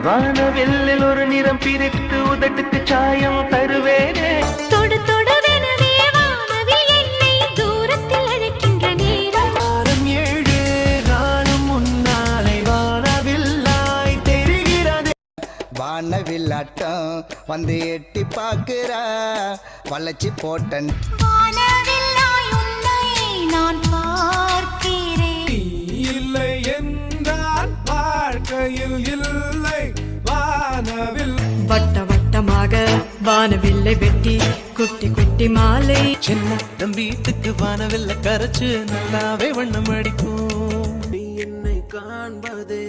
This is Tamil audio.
வானவில்லில் ஒரு நிறம் பிரித்து உதட்டுக்கு சாயம் தருவேனே. தொடு தொடுவெனவே வானவில் என்னை தூரத்தில் அழைக்கின்ற நேரம். வாரம் 7 நாளும் முன்னாலே வானவில்லாய் தெரிகிறது. வானவில்லாட்டம் வந்து எட்டி பார்க்கிறா வளைச்சி போட்டன். வானவில்லாய் உன்னை நான் பார்க்கிறேன். இல்லை என்றால் வாழ்க்கையில் இல்லை வானவில். வட்ட வட்டமாக வானவில்லை வெட்டி குட்டி குட்டி மாலை. சின்ன நம் வீட்டுக்கு வானவில்லை கரைச்சு நல்லாவே வண்ணம் அடிக்கும். என்னை காண்பதே